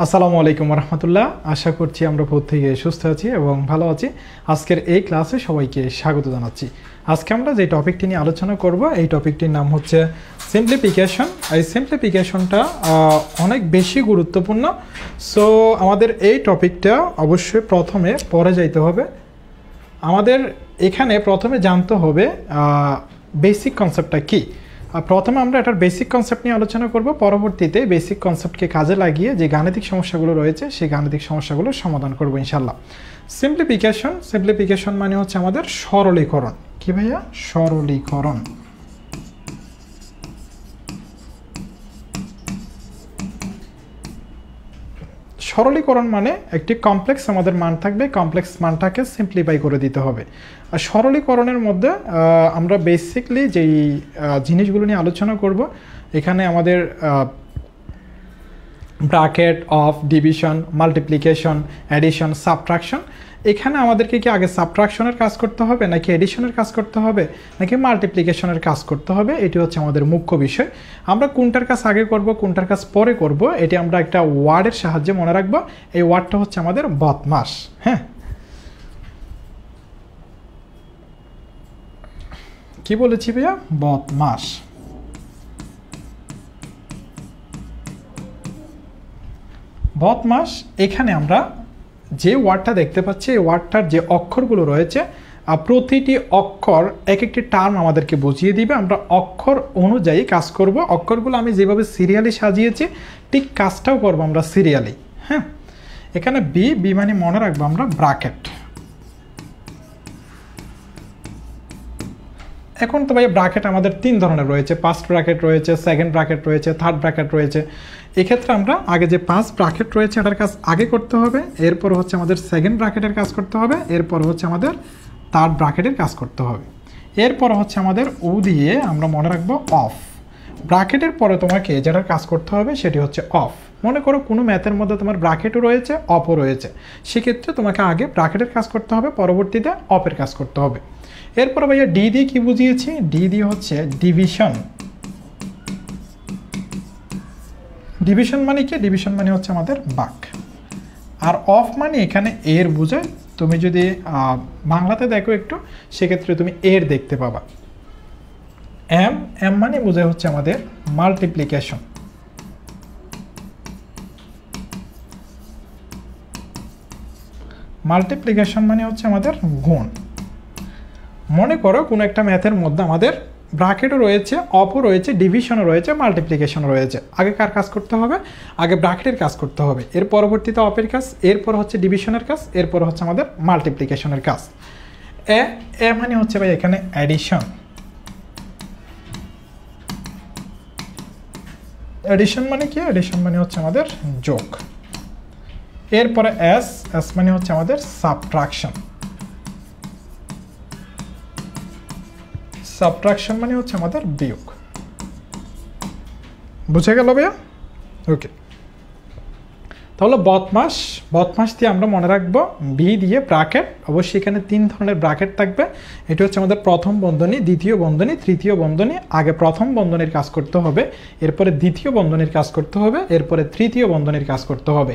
আসসালামু আলাইকুম রহমতুল্লাহ। আশা করছি আমরা প্রত্যেকে সুস্থ আছি এবং ভালো আছি। আজকের এই ক্লাসে সবাইকে স্বাগত জানাচ্ছি। আজকে আমরা যে টপিকটি নিয়ে আলোচনা করব এই টপিকটির নাম হচ্ছে সিম্পলিফিকেশন। এই সিম্পলিফিকেশনটা অনেক বেশি গুরুত্বপূর্ণ। সো আমাদের এই টপিকটা অবশ্যই প্রথমে পড়ে যাইতে হবে। আমাদের এখানে প্রথমে জানতে হবে বেসিক কনসেপ্টটা কী। প্রথমে আমরা এটার বেসিক কনসেপ্ট নিয়ে আলোচনা করব, পরবর্তীতে বেসিক কনসেপ্টকে কাজে লাগিয়ে যে গাণিতিক সমস্যাগুলো রয়েছে সেই গাণিতিক সমস্যাগুলোর সমাধান করব ইনশাল্লাহ। সিম্পলিফিকেশন মানে হচ্ছে আমাদের সরলীকরণ। কি ভাইয়া? সরলীকরণ। সরলীকরণ মানে একটি কমপ্লেক্স আমাদের মান থাকবে, কমপ্লেক্স মানটাকে সিম্পলিফাই করে দিতে হবে। আর সরলীকরণের মধ্যে আমরা বেসিকলি যেই জিনিসগুলো নিয়ে আলোচনা করব, এখানে আমাদের bracket, of, division, multiplication, addition, subtraction. এখানে আমাদেরকে কি আগে সাবট্রাকশনের কাজ করতে হবে, নাকি এডিশনের কাজ করতে হবে, নাকি মাল্টিপ্লিকেশনের কাজ করতে হবে, এটি হচ্ছে আমাদের মুখ্য বিষয়। আমরা কোনটার কাজ আগে করব, কোনটার কাজ পরে করব, এটি আমরা একটা ওয়ার্ডের সাহায্যে মনে রাখবো। এই ওয়ার্ডটা হচ্ছে আমাদের বদমাশ। হ্যাঁ, কি বলেছি ভাইয়া? বদমাশ। বদমাশ। এখানে আমরা যে ওয়ার্ডটা দেখতে পাচ্ছি, এই ওয়ার্ডটার যে অক্ষরগুলো রয়েছে, প্রতিটি অক্ষর এক একটি টার্ম আমাদেরকে বুঝিয়ে দিবে। আমরা অক্ষর অনুযায়ী কাজ করব। অক্ষরগুলো আমি যেভাবে সিরিয়ালি সাজিয়েছি ঠিক কাজটাও করব আমরা সিরিয়ালি। হ্যাঁ, এখানে বি মানে মনে রাখবো আমরা ব্র্যাকেট। এখন তো ভাই ব্র্যাকেট আমাদের তিন ধরনের রয়েছে, ফার্স্ট ব্র্যাকেট রয়েছে, সেকেন্ড ব্র্যাকেট রয়েছে, থার্ড ব্র্যাকেট রয়েছে। এক্ষেত্রে আমরা আগে যে ফার্স্ট ব্র্যাকেট রয়েছে এটার কাজ আগে করতে হবে, এরপর হচ্ছে আমাদের সেকেন্ড ব্র্যাকেটের কাজ করতে হবে, এরপর হচ্ছে আমাদের থার্ড ব্র্যাকেটের কাজ করতে হবে, এরপর হচ্ছে আমাদের ও দিয়ে আমরা মনে রাখবো অফ। ব্র্যাকেটের পরে তোমাকে যেটার কাজ করতে হবে সেটি হচ্ছে অফ। মনে করো কোনো ম্যাথের মধ্যে তোমার ব্র্যাকেটও রয়েছে, অফও রয়েছে, সেক্ষেত্রে তোমাকে আগে ব্র্যাকেটের কাজ করতে হবে, পরবর্তীতে অফের কাজ করতে হবে। এরপর ভাইয়া ডি দিয়ে কি বুঝিয়েছি? ডি দিয়ে হচ্ছে ডিভিশন। ডিভিশন মানে কি? ডিভিশন মানে হচ্ছে আমাদের ভাগ। আর অফ মানে এখানে এর বোঝায়। তুমি যদি বাংলাতে দেখো একটু, সেক্ষেত্রে তুমি এর দেখতে পাবা। এম মানে বোঝায় হচ্ছে আমাদের মাল্টিপ্লিকেশন। মাল্টিপ্লিকেশন মানে হচ্ছে আমাদের গুণ। মনে করো কোনো একটা ম্যাথের মধ্যে আমাদের ব্র্যাকেটও রয়েছে, অফও রয়েছে, ডিভিশনও রয়েছে, মাল্টিপ্লিকেশনও রয়েছে। আগে কার কাজ করতে হবে? আগে ব্র্যাকেটের কাজ করতে হবে, এর পরবর্তীতে অফের কাজ, এরপর হচ্ছে ডিভিশনের কাজ, এরপর হচ্ছে আমাদের মাল্টিপ্লিকেশনের কাজ। এ মানে হচ্ছে ভাই এখানে অ্যাডিশন। অ্যাডিশন মানে কি? অ্যাডিশন মানে হচ্ছে আমাদের যোগ। এরপরে এস মানে হচ্ছে আমাদের সাবট্রাকশন। সাবট্রাকশন মানে হচ্ছে আমাদের বিয়োগ। বুঝে গেল ভাইয়া? ওকে, তাহলে বদমাশ দিয়ে আমরা মনে রাখবো বি দিয়ে ব্র্যাকেট। অবশ্যই এখানে তিন ধরনের ব্র্যাকেট থাকবে। এটি হচ্ছে আমাদের প্রথম বন্ধনী, দ্বিতীয় বন্ধনী, তৃতীয় বন্ধনী। আগে প্রথম বন্ধনীর কাজ করতে হবে, এরপরে দ্বিতীয় বন্ধনীর কাজ করতে হবে, এরপরে তৃতীয় বন্ধনীর কাজ করতে হবে।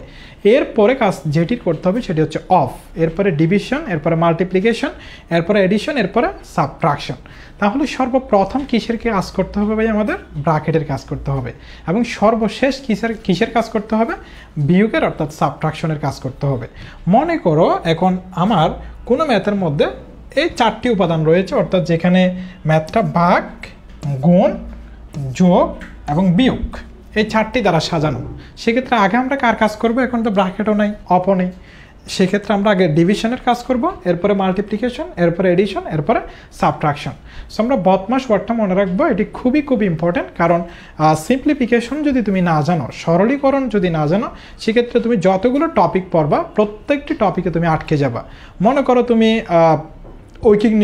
এরপরে কাজ যেটির করতে হবে সেটি হচ্ছে অফ, এরপরে ডিভিশন, এরপরে মাল্টিপ্লিকেশন, এরপরে এডিশন, এরপরে সাবট্রাকশন। তাহলে সর্বপ্রথম কিসের কাজ করতে হবে ভাই? আমাদের ব্র্যাকেটের কাজ করতে হবে। এবং সর্বশেষ কিসের কাজ করতে হবে? বিয়োগের অর্থাৎ সাবট্রাকশনের কাজ করতে হবে। মনে করো এখন আমার কোনো ম্যাথের মধ্যে এই চারটি উপাদান রয়েছে, অর্থাৎ যেখানে ম্যাথটা ভাগ, গুণ, যোগ এবং বিয়োগ এই চারটি দ্বারা সাজানো। সেক্ষেত্রে আগে আমরা কার কাজ করব? এখন তো ব্র্যাকেটও নেই, অফও নেই, সেক্ষেত্রে আমরা আগে ডিভিশনের কাজ করব, এরপরে মাল্টিপ্লিকেশন, এরপরে এডিশন, এরপরে সাবট্রাকশন। সো আমরা বদমাশ ওয়ার্ডটা মনে রাখবো। এটি খুবই ইম্পর্টেন্ট, কারণ সিম্পলিফিকেশন যদি তুমি না জানো, সরলীকরণ যদি না জানো, সেক্ষেত্রে তুমি যতগুলো টপিক পড়বা প্রত্যেকটি টপিকে তুমি আটকে যাবা। মনে করো তুমি ঐকিক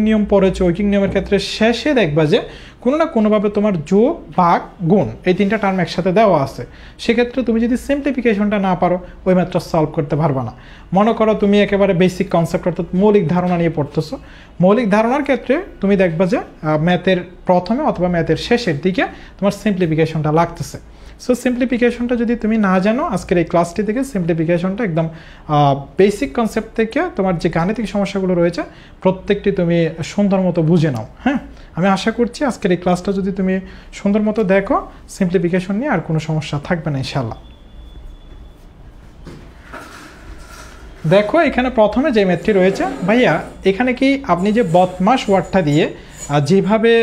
নিয়ম পড়েছো, ঐকিক নিয়মের ক্ষেত্রে শেষে দেখবা যে কোনো না কোনোভাবে তোমার যোগ, ভাগ, গুণ এই তিনটা টার্ম একসাথে দেওয়া আছে। সেক্ষেত্রে তুমি যদি সিম্পলিফিকেশনটা না পারো, ওই ম্যাথটা সলভ করতে পারবা না। মনে করো তুমি একেবারে বেসিক কনসেপ্ট অর্থাৎ মৌলিক ধারণা নিয়ে পড়তেছো, মৌলিক ধারণার ক্ষেত্রে তুমি দেখবা যে ম্যাথের প্রথমে অথবা ম্যাথের শেষের দিকে তোমার সিম্পলিফিকেশনটা লাগতেছে। সো সিম্পলিফিকেশনটা যদি তুমি না জানো, আজকের এই ক্লাসটি থেকে সিম্পলিফিকেশনটা একদম বেসিক কনসেপ্ট থেকে তোমার যে গাণিতিক সমস্যাগুলো রয়েছে প্রত্যেকটি তুমি সুন্দর মতো বুঝে নাও। হ্যাঁ, আমি আশা করছি আজকের এই ক্লাসটা যদি তুমি সুন্দর মতো দেখো, সিম্পলিফিকেশন নিয়ে আর কোনো সমস্যা থাকবে না ইনশাল্লাহ। দেখো এখানে প্রথমে যে ম্যাথটি রয়েছে ভাইয়া, এখানে কি আপনি যে বদমাশ ওয়ার্ডটা দিয়ে যেভাবে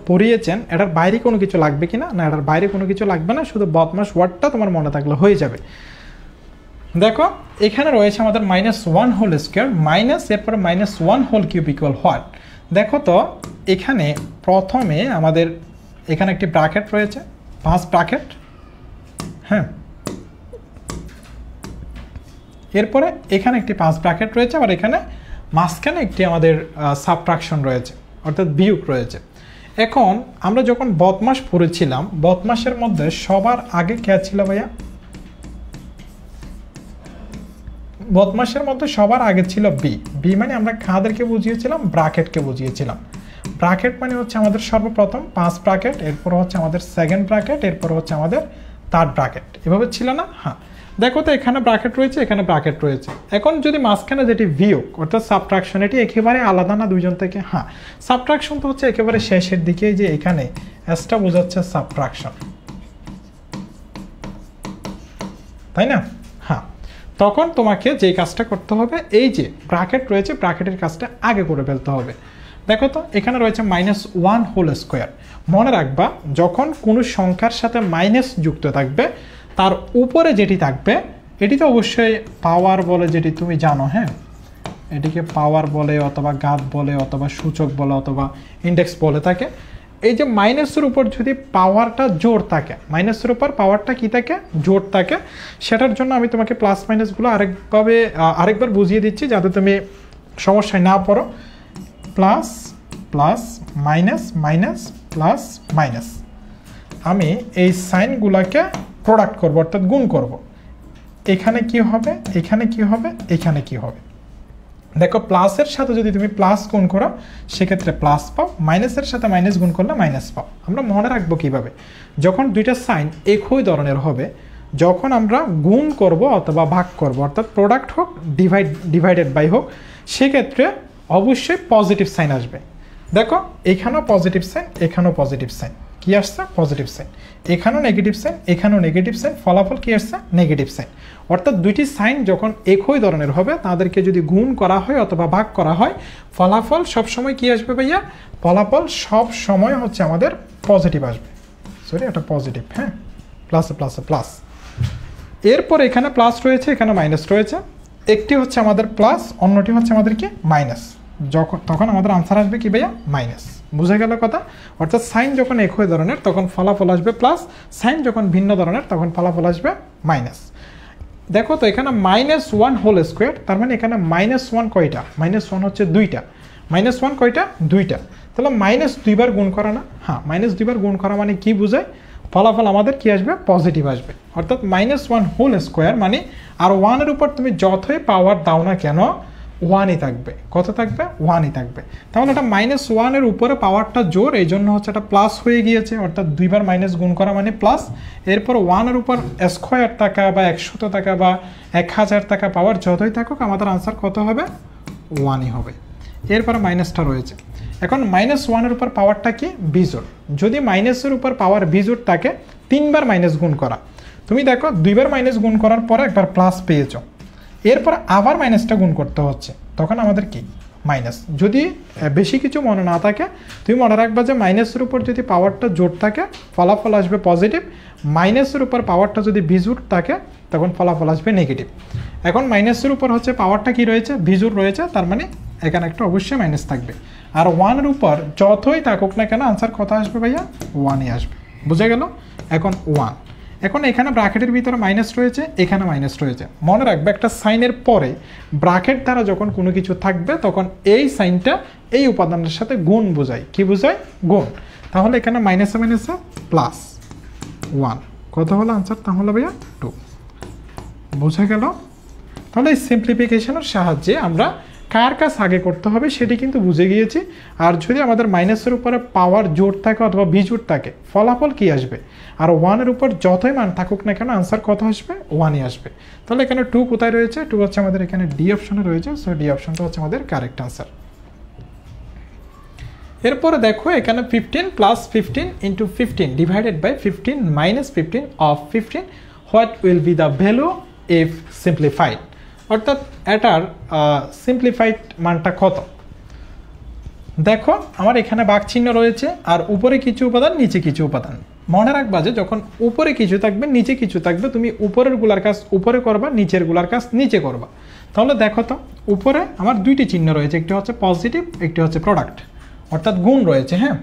পড়িয়েছেন এটার বাইরে কোনো কিছু লাগবে কি না? না, এটার বাইরে কোনো কিছু লাগবে না, শুধু বদমাশ ওয়ার্ডটা তোমার মনে থাকলে হয়ে যাবে। দেখো এখানে রয়েছে আমাদের -1 হোল স্কোয়ার মাইনাস এরপর -1 হোল কিউব ইকুয়াল হোয়াট। দেখো তো এখানে প্রথমে আমাদের এখানে একটি ব্র্যাকেট রয়েছে, 5 ব্র্যাকেট। হ্যাঁ, এরপরে এখানে একটি 5 ব্র্যাকেট রয়েছে, আবার এখানে মাঝখানে একটি আমাদের সাবট্রাকশন রয়েছে, অর্থাৎ বিয়োগ রয়েছে। এখন আমরা যখন বদমাশ পড়েছিলাম, বদমাশের মধ্যে সবার আগে কে ছিল ভাইয়া? বদমাশের মধ্যে সবার আগে ছিল বি। বি মানে আমরা কাদেরকে বুঝিয়েছিলাম? ব্র্যাকেটকে বুঝিয়েছিলাম। ব্র্যাকেট মানে হচ্ছে আমাদের সর্বপ্রথম 5 ব্র্যাকেট, এরপর হচ্ছে আমাদের সেকেন্ড ব্র্যাকেট, এরপর হচ্ছে আমাদের থার্ড ব্র্যাকেট, এভাবে ছিল না? হ্যাঁ, দেখো তো এখানে ব্র্যাকেট রয়েছে, এখানে ব্র্যাকেট রয়েছে। এখন যদি মাঝখানে যেটি বিয়োগ অর্থাৎ সাবট্রাকশন, এটি একেবারে আলাদা না দুইজন থেকে? হ্যাঁ, সাবট্রাকশন তো হচ্ছে একেবারে শেষের দিকে, যে এখানে এসটা বোঝাচ্ছে সাবট্রাকশন, তাই না? হ্যাঁ, তখন তোমাকে যে কাজটা করতে হবে, এই যে ব্র্যাকেট রয়েছে ব্র্যাকেটের কাজটা আগে করে ফেলতে হবে। দেখো তো এখানে রয়েছে -1 হোল স্কোয়ার। মনে রাখবা যখন কোনো সংখ্যার সাথে মাইনাস যুক্ত থাকবে তার উপরে যেটি থাকবে এটি তো অবশ্যই পাওয়ার বলে, যেটি তুমি জানো। হ্যাঁ, এটিকে পাওয়ার বলে অথবা ঘাত বলে অথবা সূচক বলে অথবা ইন্ডেক্স বলে থাকে। এই যে মাইনাসের উপর যদি পাওয়ারটা জোর থাকে, মাইনাসের উপর পাওয়ারটা কি থাকে? জোর থাকে। সেটার জন্য আমি তোমাকে প্লাস মাইনাসগুলো আরেকবার বুঝিয়ে দিচ্ছি যাতে তুমি সমস্যায় না পড়ো। Plus plus minus minus plus minus, আমি এই সাইনগুলোকে প্রোডাক্ট করব অর্থাৎ গুণ করব। এখানে কি হবে, এখানে কি হবে, এখানে কি হবে? দেখো প্লাসের সাথে যদি তুমি প্লাস গুণ করো সেক্ষেত্রে প্লাস পাও, মাইনাসের সাথে মাইনাস গুণ করলে মাইনাস পাও। আমরা মনে রাখবো কিভাবে? যখন দুইটা সাইন একই ধরনের হবে, যখন আমরা গুণ করব অথবা ভাগ করব, অর্থাৎ প্রোডাক্ট হোক ডিভাইডেড বাই হোক, সেক্ষেত্রে অবশ্যই পজিটিভ সাইন আসবে। দেখো এখানেও পজিটিভ সাইন, এখানেও পজিটিভ সাইন, কি আসছে? Positive sign. এখানেও নেগেটিভ সাইন, এখানেও নেগেটিভ সাইন, ফলাফল কি আসছে? Negative sign. অর্থাৎ দুইটি সাইন যখন একই ধরনের হবে তাদেরকে যদি গুণ করা হয় অথবা ভাগ করা হয়, ফলাফল সবসময় কি আসবে ভাইয়া? ফলাফল সব সময় হচ্ছে আমাদের পজিটিভ আসবে। সরি, এটা পজিটিভ। হ্যাঁ, প্লাসে প্লাসে প্লাস। এরপর এখানে প্লাস রয়েছে, এখানে মাইনাস রয়েছে। একটি হচ্ছে আমাদের প্লাস, অন্যটি হচ্ছে আমাদের কি? মাইনাস। তখন আমাদের আনসার আসবে কি ভাইয়া? মাইনাস। বুঝে গেল কথা? অর্থাৎ সাইন যখন একই ধরনের তখন ফলাফল আসবে প্লাস, সাইন যখন ভিন্ন ধরনের তখন ফলাফল আসবে মাইনাস। দেখো তো এখানে -1 হোল স্কোয়ার, তার মানে এখানে -1 কয়টা? -1 হচ্ছে 2টা। -1 কয়টা? 2টা। তাহলে মাইনাস 2বার গুণ করা না? হ্যাঁ, -2বার গুণ করা মানে কি বোঝায়? ফলাফল আমাদের কি আসবে? পজিটিভ আসবে। অর্থাৎ -1 হোল স্কোয়ার মানে আর 1-এর উপর তুমি যতই পাওয়ার দাও না কেন 1ই থাকবে। কত থাকবে? 1ই থাকবে। তাহলে এটা -1-এর উপরে পাওয়ারটা জোর, এই জন্য হচ্ছে এটা প্লাস হয়ে গিয়েছে। অর্থাৎ 2বার মাইনাস গুণ করা মানে প্লাস। এরপর 1-এর উপর স্কোয়ার টাকা বা 100 টাকা বা 1000 টাকা পাওয়ার যতই থাকুক আমাদের আনসার কত হবে? 1ই হবে। এরপরে মাইনাসটা রয়েছে। এখন -1-এর উপর পাওয়ারটা কি? বিজোড়। যদি মাইনাসের উপর পাওয়ার বিজোড় থাকে 3বার মাইনাস গুণ করা, তুমি দেখো 2বার মাইনাস গুণ করার পরে একবার প্লাস পেয়েছ, এরপর আবার মাইনাসটা গুণ করতে হচ্ছে, তখন আমাদের কি? মাইনাস। যদি বেশি কিছু মনে না থাকে তুমি মনে রাখবা যে মাইনাসের উপর যদি পাওয়ারটা জোর থাকে ফলাফল আসবে পজিটিভ, মাইনাসের উপর পাওয়ারটা যদি বিজোড় থাকে তখন ফলাফল আসবে নেগেটিভ। এখন মাইনাসের উপর হচ্ছে পাওয়ারটা কি রয়েছে? বিজোড় রয়েছে, তার মানে এখানে একটা অবশ্যই মাইনাস থাকবে। আর 1-এর উপর যতই থাকুক না কেন আনসার কত আসবে ভাইয়া? 1ই আসবে। বুঝে গেল? এখন 1। এখন এখানে ব্র্যাকেটের ভিতরে মাইনাস রয়েছে, এখানে মাইনাস রয়েছে। মনে রাখবে একটা সাইনের পরে ব্র্যাকেট দ্বারা যখন কোনো কিছু থাকবে তখন এই সাইনটা এই উপাদানের সাথে গুণ বোঝায়। কি বোঝায়? গুণ। তাহলে এখানে মাইনাসে মাইনাসে প্লাস 1, কত হলো আনসার? তাহলে ভাইয়া 2। বুঝে গেল? তাহলে এই সিম্পলিফিকেশনের সাহায্যে আমরা কার কাজ আগে করতে হবে সেটি কিন্তু বুঝে গিয়েছি। আর যদি আমাদের মাইনাসের উপরে পাওয়ার জোর থাকে অথবা বিজোড় থাকে, ফলাফল কি আসবে? আর 1-এর উপর যতই মান থাকুক না কেন আনসার কত আসবে? 1-ই আসবে। তাহলে এখানে 2 কোথায় রয়েছে? 2 হচ্ছে আমাদের এখানে ডি অপশনে রয়েছে। সো ডি অপশনটা হচ্ছে আমাদের কারেক্ট আনসার। এরপরে দেখো এখানে 15 plus 15 into 15 divided by 15 minus 15 of 15, what will be the value if simplified? অর্থাৎ এটার সিম্পলিফাইড মানটা কত? দেখো আমার এখানে বাঘ চিহ্ন রয়েছে আর উপরে কিছু উপাদান নিচে কিছু উপাদান। মনে রাখবা যে যখন উপরে কিছু থাকবে নিচে কিছু থাকবে, তুমি উপরের গুলার কাজ উপরে করবা, নিচের গুলার কাজ নিচে করবা। তাহলে দেখো তো উপরে আমার দুইটি চিহ্ন রয়েছে, একটি হচ্ছে পজিটিভ, একটি হচ্ছে প্রোডাক্ট, অর্থাৎ গুণ রয়েছে। হ্যাঁ,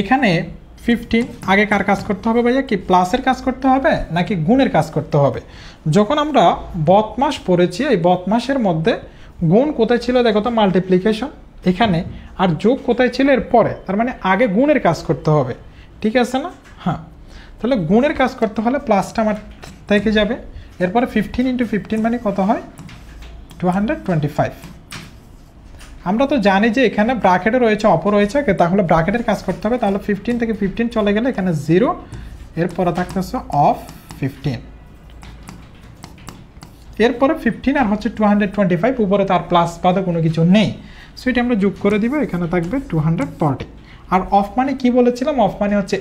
এখানে 15 আগে কার কাজ করতে হবে ভাইয়া? কি প্লাসের কাজ করতে হবে নাকি গুণের কাজ করতে হবে? যখন আমরা বদমাস পড়েছি, এই বদমাসের মধ্যে গুণ কোথায় ছিল দেখো তো? মাল্টিপ্লিকেশন এখানে, আর যোগ কোথায় ছিল? এর পরে। তার মানে আগে গুণের কাজ করতে হবে, ঠিক আছে না? হ্যাঁ, তাহলে গুণের কাজ করতে হলে প্লাসটা আমার থেকে যাবে। এরপরে 15 ইন্টু 15 মানে কত হয়? 225। আমরা তো জানি যে এখানে ব্র্যাকেটে রয়েছে, অপর রয়েছে, তাহলে ব্র্যাকেটের কাজ করতে হবে। তাহলে 15 থেকে 15 চলে গেলে এখানে 0, এরপরে থাকতেছে অফ 15, এরপরে 15 আর হচ্ছে 225, উপরে তার প্লাস বাদে কোনো কিছু নেই। সো এটা আমরা যোগ করে দিব, এখানে থাকবে 240। আর অফ মানে কি বলেছিলাম? অফ মানে হচ্ছে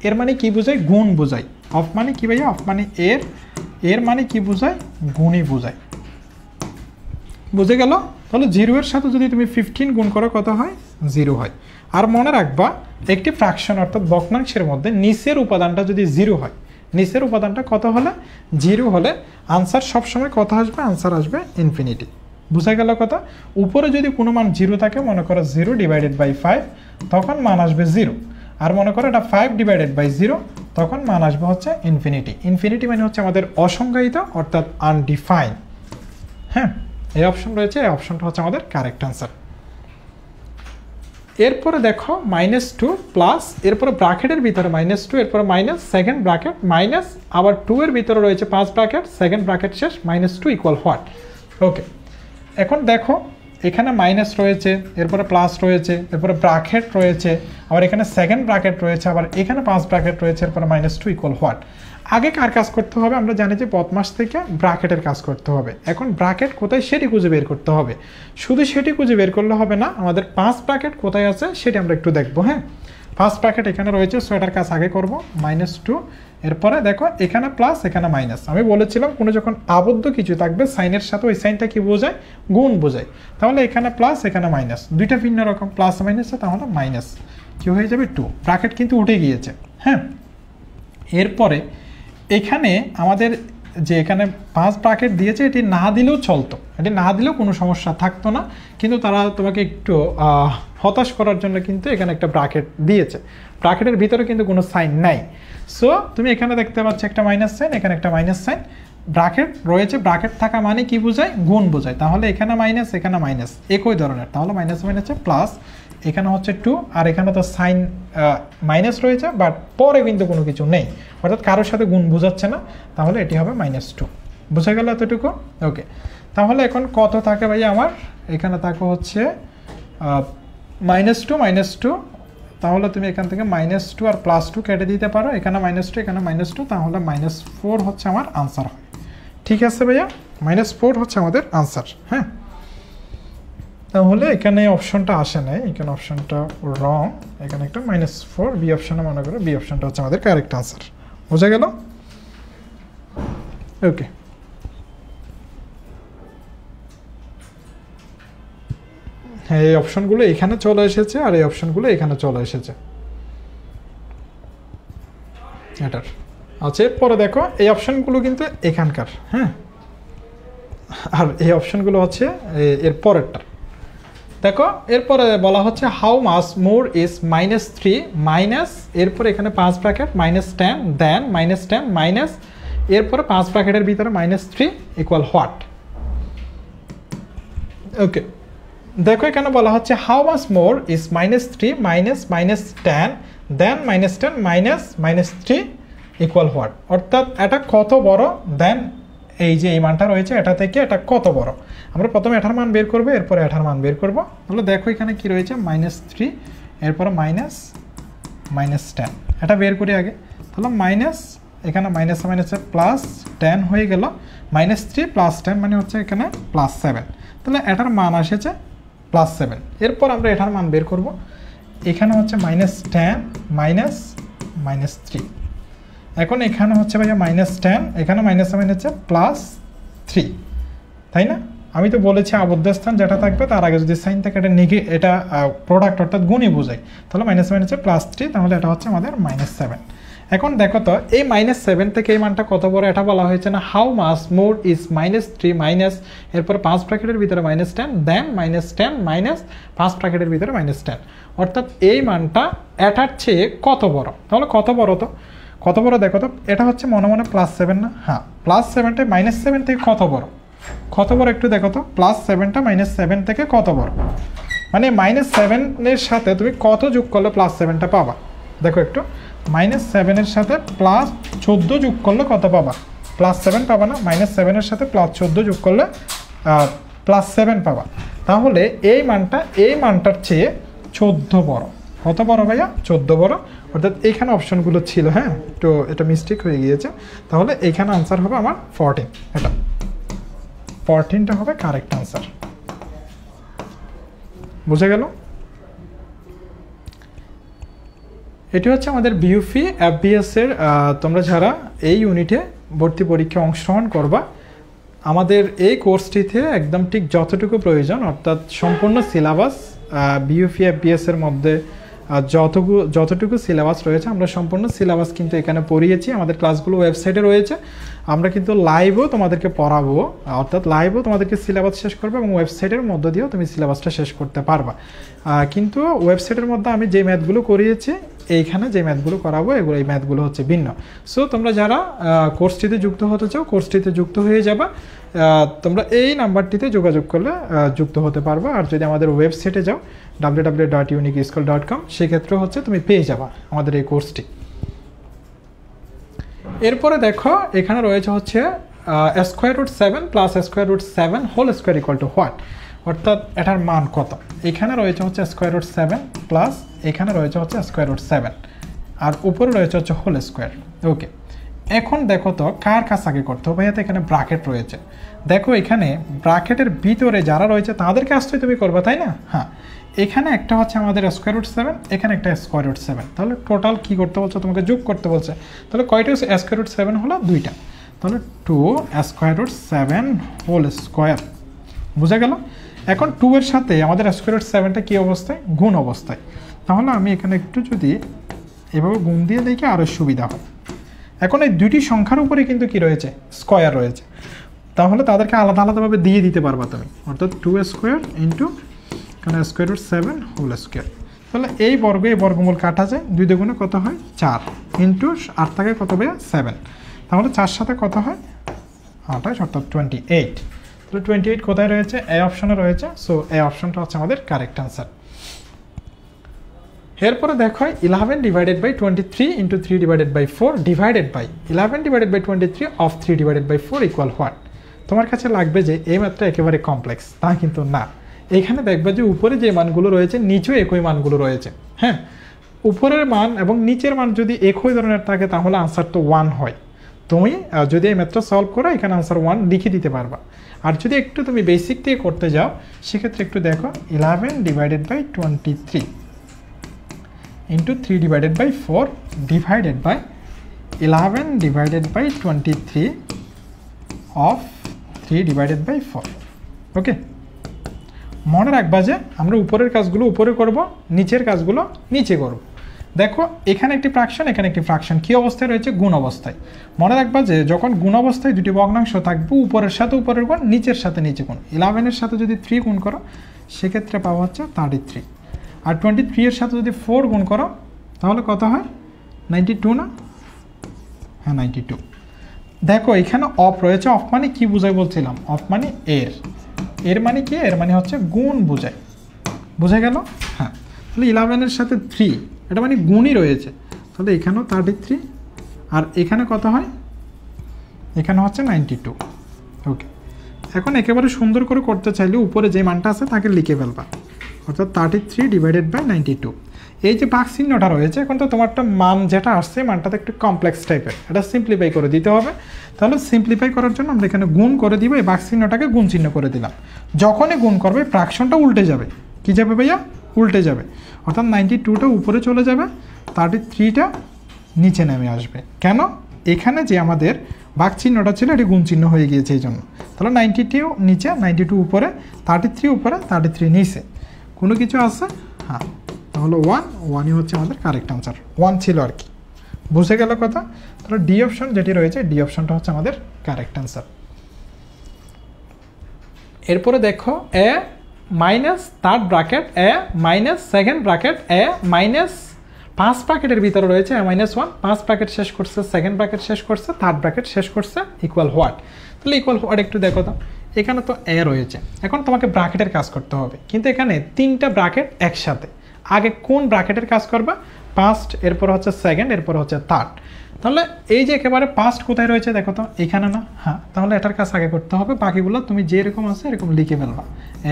এর মানে কি বোঝায়? গুণ বোঝায়। অফ মানে কি ভাইয়া? অফ মানে এর মানে কি বোঝায়? গুণই বোঝায়। বুঝে গেল? তাহলে 0 এর সাথে যদি তুমি 15 গুণ করো কত হয়? 0 হয়। আর মনে রাখবা একটি ফ্র্যাকশন অর্থাৎ ভগ্নাংশের মধ্যে নিচের উপাদানটা যদি 0 হয়, নিচের উপাদানটা কত হলে? 0 হলে আনসার সবসময় কত আসবে? আনসার আসবে ইনফিনিটি। বুঝা গেল কথা? উপরে যদি কোনো মান 0 থাকে, মনে করো 0 ডিভাইডেড বাই 5, তখন মান আসবে 0। আর মনে করো এটা 5 ডিভাইডেড বাই 0, তখন মান আসবে হচ্ছে ইনফিনিটি। ইনফিনিটি মানে হচ্ছে আমাদের অসংজ্ঞায়িত অর্থাৎ আনডিফাইন। হ্যাঁ, এই অপশন রয়েছে, এই অপশনটা হচ্ছে আমাদের কারেক্ট আনসার। এরপরে দেখো -2 প্লাস, এরপরে ব্র্যাকেটের ভিতরে -2, এরপরে মাইনাস, সেকেন্ড ব্র্যাকেট মাইনাস, আবার 2 এর ভিতরে রয়েছে 5 ব্র্যাকেট, সেকেন্ড ব্র্যাকেট শেষ, -2 ইকুয়াল হোয়াট? ওকে, এখন দেখো এখানে মাইনাস রয়েছে, এরপরে প্লাস রয়েছে, এরপরে ব্র্যাকেট রয়েছে, আবার এখানে সেকেন্ড ব্র্যাকেট রয়েছে, আবার এখানে 5 ব্র্যাকেট রয়েছে, এরপরে -2 ইকুয়াল হোয়াট? আগে কার কাজ করতে হবে? আমরা জানি যে বদমাস থেকে ব্র্যাকেটের কাজ করতে হবে। এখন ব্র্যাকেট কোথায় সেটি খুঁজে বের করতে হবে। শুধু সেটি খুঁজে বের করলে হবে না, আমাদের 5 ব্র্যাকেট কোথায় আছে সেটি আমরা একটু দেখবো। হ্যাঁ, 5 ব্র্যাকেট এখানে রয়েছে, সো এটার কাজ আগে করবো। -2, এরপরে দেখো এখানে প্লাস, এখানে মাইনাস। আমি বলেছিলাম কোনো যখন আবদ্ধ কিছু থাকবে সাইনের সাথে, ওই সাইনটা কি বোঝায়? গুণ বোঝায়। তাহলে এখানে প্লাস, এখানে মাইনাস, দুইটা ভিন্ন রকম, প্লাস মাইনাসে, তাহলে মাইনাস কি হয়ে যাবে? 2। ব্র্যাকেট কিন্তু উঠে গিয়েছে। হ্যাঁ, এরপরে এখানে আমাদের যে এখানে 5 ব্র্যাকেট দিয়েছে, এটি না দিলেও চলতো, এটি না দিলেও কোনো সমস্যা থাকতো না, কিন্তু তারা তোমাকে একটু হতাশ করার জন্য কিন্তু এখানে একটা ব্র্যাকেট দিয়েছে। ব্র্যাকেটের ভিতরে কিন্তু কোনো সাইন নাই। সো তুমি এখানে দেখতে পাচ্ছ একটা মাইনাস সাইন, এখানে একটা মাইনাস সাইন, ব্র্যাকেট রয়েছে। ব্র্যাকেট থাকা মানে কি বোঝায়? গুণ বোঝায়। তাহলে এখানে মাইনাস, এখানে মাইনাস, একই ধরনের। তাহলে মাইনাস মাইনাসে প্লাস, এখানে হচ্ছে 2, আর এখানে তো সাইন মাইনাস রয়েছে, বাট পরে কিন্তু কোনো কিছু নেই, অর্থাৎ কারোর সাথে গুণ বোঝাচ্ছে না। তাহলে এটি হবে -2। বুঝা গেল এতটুকু? ওকে, তাহলে এখন কত থাকে ভাই আমার? এখানে থাকে হচ্ছে -2, তাহলে তুমি এখান থেকে -2 আর +2 কেটে দিতে পারো। এখানে -2, এখানে -2, তাহলে -4 হচ্ছে আমার আনসার হয়। ঠিক আছে ভাইয়া, -4 হচ্ছে আমাদের আনসার। হ্যাঁ, তাহলে এখানে অপশনটা আসে নাই, এখানে অপশনটা রং, এখানে একটা -4, বি অপশনে মনে করো বি অপশনটা হচ্ছে আমাদের কারেক্ট আনসার। বোঝা গেল? ওকে, হ্যাঁ, এই অপশনগুলো এখানে চলে এসেছে আর এই অপশনগুলো এখানে চলে এসেছে এটার। আচ্ছা, এরপরে দেখো এই অপশনগুলো কিন্তু এখানকার। হ্যাঁ, আর এই অপশনগুলো হচ্ছে এর পরেরটা। দেখো এরপরে বলা হচ্ছে how much more is -3 minus, এরপরে এখানে 5 ব্র্যাকেট, -10 দেন -10 মাইনাস, এরপরে 5 ব্র্যাকেটের ভিতরে -3 ইকুয়াল হোয়াট? ওকে, দেখো এখানে বলা হচ্ছে how much more is -3 minus -10 than -10 minus -3 equal what? অর্থাৎ এটা কত বড় দেন এই যে এই মানটা রয়েছে এটা থেকে এটা কত বড়, আমরা প্রথমে এটার মান বের করবো, এরপরে এটার মান বের করবো। তাহলে দেখো এখানে কি রয়েছে -3, এরপরে -10, এটা বের করি আগে। তাহলে এখানে মাইনাসে +10 হয়ে গেল, -3 + 10 মানে হচ্ছে এখানে +7, তাহলে এটার মান আসেছে +7। এরপর আমরা এটার মান বের করব, এখানে হচ্ছে -10 -3, এখন এখানে হচ্ছে ভাইয়া -10, এখানে মাইনাসে হচ্ছে +3, তাই না? আমি তো বলেছি আবদ্ধ স্থান যেটা থাকবে তার আগে যদি সাইন থাকে এটা প্রোডাক্ট অর্থাৎ গুণই বোঝায়, তাহলে মাইনাসে হচ্ছে +3, তাহলে এটা হচ্ছে আমাদের -7। এখন দেখো তো এই -7 থেকে এই মানটা কত বড় এটা বলা হয়েছে না, how much more is -3 minus এরপর 5 ব্র্যাকেটের ভিতরে -10 দেন -10 মাইনাস 5 ব্র্যাকেটের ভিতরে -10, অর্থাৎ এই মানটা এটার চেয়ে কত বড়। তাহলে কত বড় তো, কত বড় দেখো তো, এটা হচ্ছে মনে মনে +7 না? হ্যাঁ, +7টা -7 থেকে কত বড়, কত বড় একটু দেখো তো, +7টা -7 থেকে কত বড়, মানে -7 এর সাথে তুমি কত যোগ করলে +7টা পাবা। দেখো একটু, -7 এর সাথে +14 যোগ করলে কত পাবা, +7 পাবা না? -7 এর সাথে +14 যোগ করলে +7 পাবা। তাহলে এই মানটার চেয়ে 14 বড়। কত বড় ভাইয়া? 14 বড়। অর্থাৎ এইখানে অপশনগুলো ছিল, হ্যাঁ তো এটা মিস্টেক হয়ে গিয়েছে। তাহলে এইখানে আনসার হবে আমার 14, এটা 14টা হবে কারেক্ট আনসার। বুঝে গেল? এটি হচ্ছে আমাদের বিইউপি এফবিএস এর, তোমরা যারা এই ইউনিটে ভর্তি পরীক্ষায় অংশগ্রহণ করবা, আমাদের এই কোর্সটিতে একদম ঠিক যতটুকু প্রয়োজন অর্থাৎ সম্পূর্ণ সিলেবাস বিইউপি এফবিএস এর মধ্যে যতটুকু সিলেবাস রয়েছে আমরা সম্পূর্ণ সিলেবাস কিন্তু এখানে পড়িয়েছি। আমাদের ক্লাসগুলো ওয়েবসাইটে রয়েছে, আমরা কিন্তু লাইভও তোমাদেরকে পড়াবো, অর্থাৎ লাইভও তোমাদেরকে সিলেবাস শেষ করবে এবং ওয়েবসাইটের মধ্য দিয়েও তুমি সিলেবাসটা শেষ করতে পারবা। কিন্তু ওয়েবসাইটের মধ্যে আমি যে ম্যাথগুলো করিয়েছি, এইখানে যে ম্যাথগুলো করাবো এই ম্যাথগুলো হচ্ছে ভিন্ন। সো তোমরা যারা কোর্সটিতে যুক্ত হতে চাও কোর্সটিতে যুক্ত হয়ে যাবা, তোমরা এই নাম্বারটিতে যোগাযোগ করলে যুক্ত হতে পারবা। আর যদি আমাদের ওয়েবসাইটে যাও www.uniqueschool.com, সেক্ষেত্রে হচ্ছে তুমি পেয়ে যাবা আমাদের এই কোর্সটি। এরপরে দেখো এখানে রয়েছে হচ্ছে √7 + √7 whole square equal to what, অর্থাৎ এটার মান কত। এখানে রয়েছে হচ্ছে √7 প্লাস এখানে রয়েছে হচ্ছে √7 আর উপরে রয়েছে হচ্ছে হোল স্কোয়ার। ওকে, এখন দেখো তো কার কাছ আগে করতে হবে, ভাইয়া তো এখানে ব্র্যাকেট রয়েছে। দেখো এখানে ব্র্যাকেটের ভিতরে যারা রয়েছে তাদের কাজটাই তুমি করবে, তাই না? হ্যাঁ, এখানে একটা হচ্ছে আমাদের √7, এখানে একটা √7, তাহলে টোটাল কি করতে বলছে, তোমাকে যোগ করতে বলছে। তাহলে কয়টা √7 হলো? 2টা, তাহলে 2 √7 হোল স্কোয়ার। বুঝা গেল? এখন 2 এর সাথে আমাদের √7টা কি অবস্থায়? গুণ অবস্থায়। তাহলে আমি এখানে একটু যদি এভাবে গুণ দিয়ে দেখি আরও সুবিধা হয়। এখন এই দুইটি সংখ্যার উপরে কিন্তু কি রয়েছে? স্কোয়ার রয়েছে, তাহলে তাদেরকে আলাদা আলাদাভাবে দিয়ে দিতে পারবা তুমি, অর্থাৎ 2 স্কোয়ার ইন্টু এখানে √7 হোল স্কোয়ার। তাহলে এই বর্গমূল কাটা যায়, 2 দুগুণে কত হয়? 4 ইন্টু 8 থাকে কত ভাইয়া? 7, তাহলে 4 সাথে কত হয়? 28, অর্থাৎ 28। তাহলে 28 কোথায় রয়েছে? এই অপশনে রয়েছে। সো এই অপশনটা হচ্ছে আমাদের কারেক্ট আনসার। এরপরে দেখো 11 divided by 23 into 3 divided by 4 divided by 11 divided by 23 of 3 divided by 4 equal what. তোমার কাছে লাগবে যে এই মাত্রা একেবারে কমপ্লেক্স, তা কিন্তু না। এইখানে দেখবে যে উপরে যে মানগুলো রয়েছে নিচেও একই মানগুলো রয়েছে। হ্যাঁ, উপরের মান এবং নিচের মান যদি একই ধরনের থাকে তাহলে আনসার তো 1 হয়। তুমি যদি এই ম্যাথটা সলভ করো এখানে আনসার 1 লিখে দিতে পারবা। আর যদি একটু তুমি বেসিক দিয়ে করতে যাও সেক্ষেত্রে একটু দেখো 11 divided by 23 into 3 divided by 4 divided by 11 divided by 23 of 3 divided by 4। Okay, মনে রাখবা যে আমরা উপরের কাজগুলো উপরে করব, নিচের কাজগুলো নিচে করব। দেখো এখানে একটি ফ্র্যাকশন, এখানে একটি ফ্র্যাকশন কি অবস্থায় রয়েছে? গুণ অবস্থায়। মনে রাখবা যে যখন গুণ অবস্থায় দুটি ভগ্নাংশ থাকবে, উপরের সাথে উপরের গুণ, নিচের সাথে নিচে গুণ। 11 এর সাথে যদি 3 গুণ করো সেক্ষেত্রে পাওয়া হচ্ছে 33, আর 23 এর সাথে যদি 4 গুণ করো তাহলে কত হয়? 92 না? হ্যাঁ 92। দেখো এখানে অফ রয়েছে, অফ মানে কি বোঝায় বলছিলাম? অফ মানে এর মানে কি? এর মানে হচ্ছে গুণ বোঝায়। বুঝে গেল? হ্যাঁ, তাহলে 11 এর সাথে 3 এটা মানে গুণই রয়েছে, তাহলে এখানেও 33, আর এখানে কত হয়? এখানে হচ্ছে 92। ওকে, এখন একেবারে সুন্দর করে করতে চাইলে উপরে যে মানটা আছে তাকে লিখে ফেলবা, অর্থাৎ 33 ডিভাইডেড বাই 92। এই যে ভাগ চিহ্নটা রয়েছে, এখন তো তোমারটা মান যেটা আসছে মানটাতে একটু কমপ্লেক্স টাইপের, এটা সিম্পলিফাই করে দিতে হবে। তাহলে সিম্পলিফাই করার জন্য আমরা এখানে গুণ করে দিব, এই ভাগ চিহ্নটাকে গুণ চিহ্ন করে দিলাম। যখনই গুণ করবে ফ্র্যাকশনটা উল্টে যাবে। কী যাবে ভাইয়া? উল্টে যাবে, অর্থাৎ 92টা উপরে চলে যাবে, 33টা নিচে নেমে আসবে। কেন? এখানে যে আমাদের ভাগ চিহ্নটা ছিল এটি গুণ চিহ্ন হয়ে গিয়েছে এই জন্য। তাহলে 92 নিচে, 92 উপরে, 33 উপরে, 33 নিচে। কোনো কিছু আছে? হ্যাঁ, তাহলে 1ই হচ্ছে আমাদের কারেক্ট আনসার। 1 ছিল আর কি, বুঝে গেল কথা? তাহলে ডি অপশন যেটি রয়েছে, ডি অপশনটা হচ্ছে আমাদের কারেক্ট আনসার। এরপরে দেখো এ মাইনাস থার্ড ব্র্যাকেট এ মাইনাস সেকেন্ড ব্র্যাকেট এ মাইনাস 5 ব্র্যাকেটের ভিতরে রয়েছে এ মাইনাস 1, 5 ব্র্যাকেট শেষ করছে, সেকেন্ড ব্র্যাকেট শেষ করছে, থার্ড ব্র্যাকেট শেষ করছে, ইকুয়াল হোয়াট? তাহলে ইকুয়াল হোয়াট একটু দেখো তো, এখানে তো এ রয়েছে, এখন তোমাকে ব্র্যাকেটের কাজ করতে হবে, কিন্তু এখানে 3টা ব্র্যাকেট একসাথে। আগে কোন ব্র্যাকেটের কাজ করবা? ফার্স্ট, এরপর হচ্ছে সেকেন্ড, এরপর হচ্ছে থার্ড। তাহলে এই যে একেবারে ফার্স্ট কোথায় রয়েছে দেখো তো, এখানে না? হ্যাঁ, তাহলে এটার কাজ আগে করতে হবে, বাকিগুলো তুমি যেরকম আছে এরকম লিখে ফেলবা।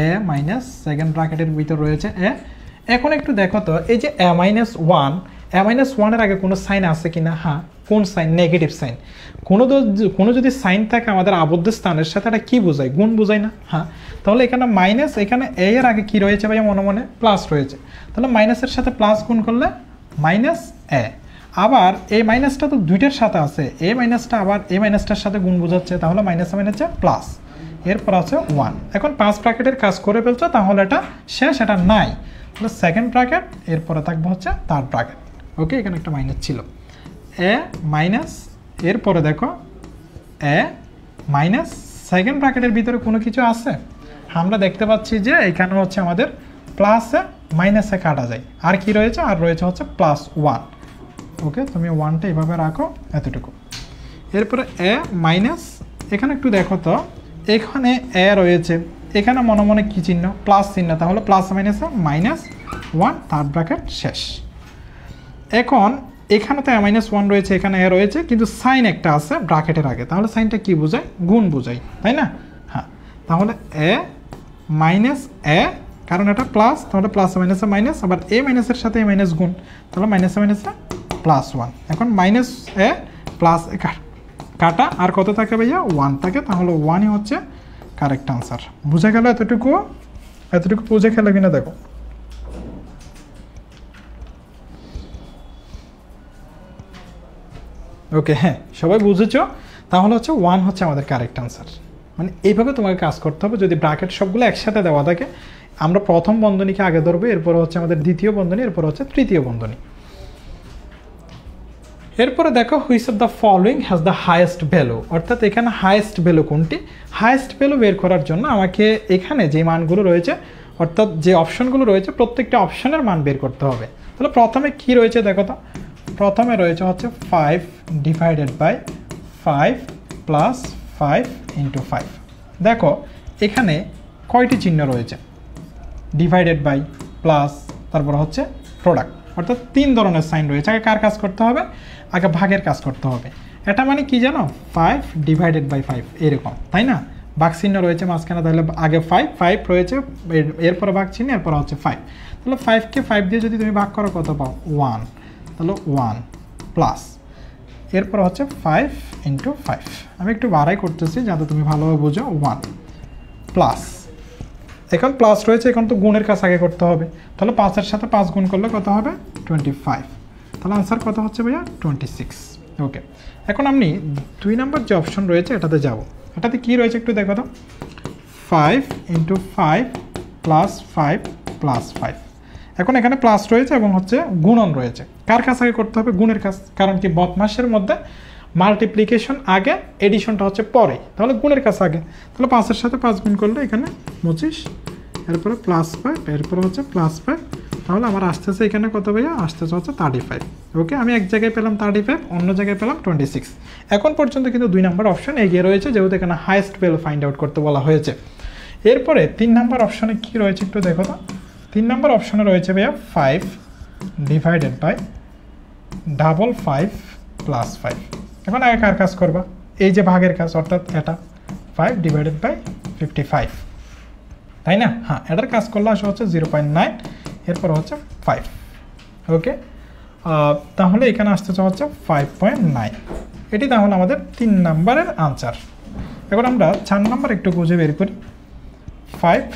এ মাইনাস সেকেন্ড ব্র্যাকেটের ভিতর রয়েছে এ। এখন একটু দেখো তো, এই যে এ মাইনাস 1, এ মাইনাস 1-এর আগে কোনো সাইন আছে কিনা? হ্যাঁ, কোন সাইন? Negative sign. কোনো যদি সাইন থাকে আমাদের আবদ্ধ স্থানের সাথে, এটা কী বোঝায়? গুণ বোঝায় না? হ্যাঁ, তাহলে এখানে মাইনাস, এখানে এ এর আগে কী রয়েছে ভাইয়া? মনে মনে প্লাস রয়েছে, তাহলে মাইনাসের সাথে প্লাস গুণ করলে মাইনাস এ। আবার এই মাইনাসটা তো দুইটার সাথে আছে, এ মাইনাসটা আবার এই মাইনাসটার সাথে গুণ বোঝাচ্ছে, তাহলে মাইনাস মাইনাসে প্লাস, এরপর আছে 1। এখন 5 ব্র্যাকেটের কাজ করে ফেলছো, তাহলে এটা শেষ, এটা নাই। তাহলে সেকেন্ড ব্র্যাকেট, এরপরে থাকবে হচ্ছে থার্ড ব্র্যাকেট। ওকে, এখানে একটা মাইনাস ছিল, এ মাইনাস, এরপরে দেখো এ মাইনাস সেকেন্ড ব্র্যাকেটের ভিতরে কোনো কিছু আছে? আমরা দেখতে পাচ্ছি যে এখানে হচ্ছে আমাদের প্লাসে মাইনাসে কাটা যায়, আর কি রয়েছে? আর রয়েছে হচ্ছে প্লাস 1। ওকে, তুমি 1টা এভাবে রাখো, এতটুকু। এরপরে এ মাইনাস, এখানে একটু দেখো তো, এখানে এ রয়েছে, এখানে মনে মনে কী চিহ্ন? প্লাস চিহ্ন, তাহলে প্লাস মাইনাসে মাইনাস 1, থার্ড ব্র্যাকেট শেষ। এখন এখানে তো এ মাইনাস 1 রয়েছে, এখানে এ রয়েছে, কিন্তু সাইন একটা আছে ব্র্যাকেটের আগে, তাহলে সাইনটা কি বোঝায়? গুণ বোঝায়, তাই না? হ্যাঁ, তাহলে এ মাইনাস এ, কারণ এটা প্লাস, তাহলে প্লাস মাইনাসে মাইনাস, আবার এ মাইনাসের সাথে এ মাইনাস গুণ, তাহলে মাইনাসে মাইনাসে প্লাস 1। এখন মাইনাস এ প্লাস এ কাটা, আর কত থাকে ভাইয়া? 1 থাকে, তাহলে 1ই হচ্ছে কারেক্ট আনসার। বুঝে গেল এতটুকু? এতটুকু বুঝে গেল কিনা দেখো। ওকে, হ্যাঁ, সবাই বুঝেছো? তাহলে হচ্ছে 1 হচ্ছে আমাদের কারেক্ট আনসার। মানে এইভাবে তোমাকে কাজ করতে হবে। যদি ব্র্যাকেট সবগুলো একসাথে দেওয়া থাকে, আমরা প্রথম বন্ধনীকে আগে ধরবো, এরপর হচ্ছে আমাদের দ্বিতীয় বন্ধনী, এরপর হচ্ছে তৃতীয় বন্ধনী। এরপরে দেখো which of the following has the highest value, অর্থাৎ এখানে হাইয়েস্ট ভ্যালু কোনটি? হাইয়েস্ট ভ্যালু বের করার জন্য আমাকে এখানে যে মানগুলো রয়েছে, অর্থাৎ যে অপশনগুলো রয়েছে, প্রত্যেকটা অপশনের মান বের করতে হবে। তাহলে প্রথমে কি রয়েছে দেখো তো, প্রথমে রয়েছে হচ্ছে 5 ডিভাইডেড বাই 5 প্লাস 5 ইন্টু 5। দেখো এখানে কয়টি চিহ্ন রয়েছে? ডিভাইডেড বাই, প্লাস, তারপর হচ্ছে প্রোডাক্ট, অর্থাৎ 3 ধরনের সাইন রয়েছে। আগে কার কাজ করতে হবে? আগে ভাগের কাজ করতে হবে। এটা মানে কি জানো? 5 ডিভাইডেড বাই 5 এরকম, তাই না? ভাগ চিহ্ন রয়েছে মাঝখানে, তাহলে আগে 5 রয়েছে, এরপরে ভাগ চিহ্ন, এরপর হচ্ছে 5। তাহলে 5কে 5 দিয়ে যদি তুমি ভাগ করো কত পাও? 1। তাহলে 1 প্লাস, এরপর হচ্ছে 5 ইন্টু 5। আমি একটু বাড়াই করতেছি যাতে তুমি ভালোভাবে বুঝো। 1 প্লাস, এখন প্লাস রয়েছে, এখন তো গুণের কাজ আগে করতে হবে। তাহলে 5-এর সাথে 5 গুণ করলে কত হবে? 25। তাহলে আনসার কত হচ্ছে ভাইয়া? 26। ওকে, এখন আমি 2 নম্বর যে অপশন রয়েছে এটাতে যাব। এটাতে কি রয়েছে একটু দেখো তো, 5 ইন্টু 5 প্লাস 5 প্লাস 5। এখন এখানে প্লাস রয়েছে এবং হচ্ছে গুণন রয়েছে। কার কাজ আগে করতে হবে? গুণের কাজ। কারণ কি, বদমাশের মধ্যে মাল্টিপ্লিকেশন আগে, এডিশনটা হচ্ছে পরে, তাহলে গুণের কাজ আগে। তাহলে 5-এর সাথে 5 গুণ করলে এখানে 25, এরপরে প্লাস 5, এরপরে হচ্ছে প্লাস 5। তাহলে আমার আসতেছে এখানে কত ভাইয়া? আসতেছে হচ্ছে 35। ওকে, আমি এক জায়গায় পেলাম 35, অন্য জায়গায় পেলাম 26। এখন পর্যন্ত কিন্তু 2 নম্বর অপশন এগিয়ে রয়েছে, যেহেতু এখানে হাইয়েস্ট ভ্যালু ফাইন্ড আউট করতে বলা হয়েছে। এরপরে 3 নম্বর অপশনে কি রয়েছে একটু দেখো তো। 3 নম্বর অপশনে রয়েছে ভাইয়া 5 ডিভাইডেড বাই 5 প্লাস 5। এখন আগে কার কাজ করবা? এই যে ভাগের কাজ, অর্থাৎ এটা 5 ডিভাইডেড বাই 55, তাই না? হ্যাঁ, এটার কাজ করলে আসলে হচ্ছে 0.9, এরপর হচ্ছে 5। ওকে, তাহলে এখানে আসতেছে হচ্ছে 5.9। এটি তাহলে আমাদের 3 নাম্বারের আনসার। এখন আমরা 4 নাম্বার একটু খুঁজে বের করি। 5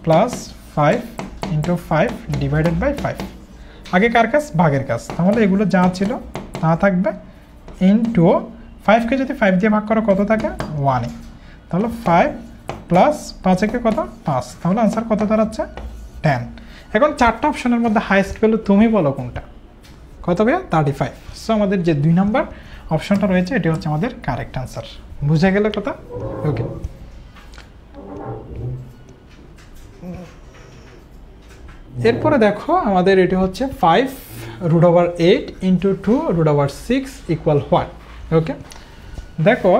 প্লাস 5 ইন্টু 5 ডিভাইডেড বাই 5। আগে কার কাজ? ভাগের কাজ। তাহলে এগুলো যা ছিল তা থাকবে, ইন্টু 5কে যদি 5 দিয়ে ভাগ করো কত থাকে? 1। তাহলে 5 প্লাস 5 কত? 5। তাহলে আনসার কত দাঁড়াচ্ছে? 10। এখন 4টা অপশনের মধ্যে হাইয়েস্ট ভ্যালু তুমি বলো কোনটা? কত ভাইয়া? 35। সো আমাদের যে 2 নাম্বার অপশনটা রয়েছে এটি হচ্ছে আমাদের কারেক্ট আনসার। বুঝে গেল কথা? ওকে, এরপরে দেখো আমাদের এটি হচ্ছে 5√8 ইন্টু 2√6 ইকুয়াল হোয়াট? ওকে, দেখো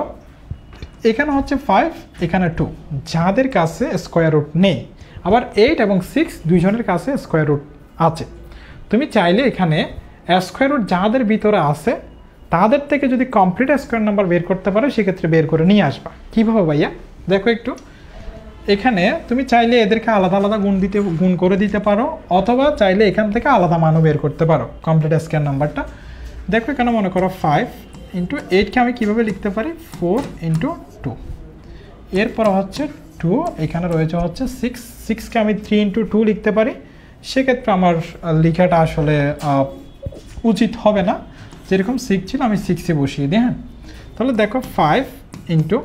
এখানে হচ্ছে 5, এখানে 2, যাদের কাছে স্কোয়ার রুট নেই, আবার 8 এবং 6 দুইজনের কাছে স্কোয়ার রুট আছে। তুমি চাইলে এখানে স্কোয়ার রুট যাদের ভিতরে আছে তাদের থেকে যদি কমপ্লিট স্কোয়ার নাম্বার বের করতে পারো, সেক্ষেত্রে বের করে নিয়ে আসবা। কীভাবে ভাইয়া? দেখো একটু, এখানে তুমি চাইলে এদেরকে আলাদা আলাদা গুণ করে দিতে পারো, অথবা চাইলে এখান থেকে আলাদা মানও বের করতে পারো কমপ্লিট স্কোয়ার নাম্বারটা। দেখো এখানে মনে করো 5 ইন্টু 8কে আমি কীভাবে লিখতে পারি? 4 ইন্টু 2। এরপর হচ্ছে 2, এখানে রয়েছে হচ্ছে 6কে আমি 3 ইন্টু 2 লিখতে পারি। সেক্ষেত্রে আমার লেখাটা আসলে উচিত হবে না, যেরকম 6 ছিল আমি 6এ বসিয়ে দিই। হ্যাঁ, তাহলে দেখো 5 ইন্টু,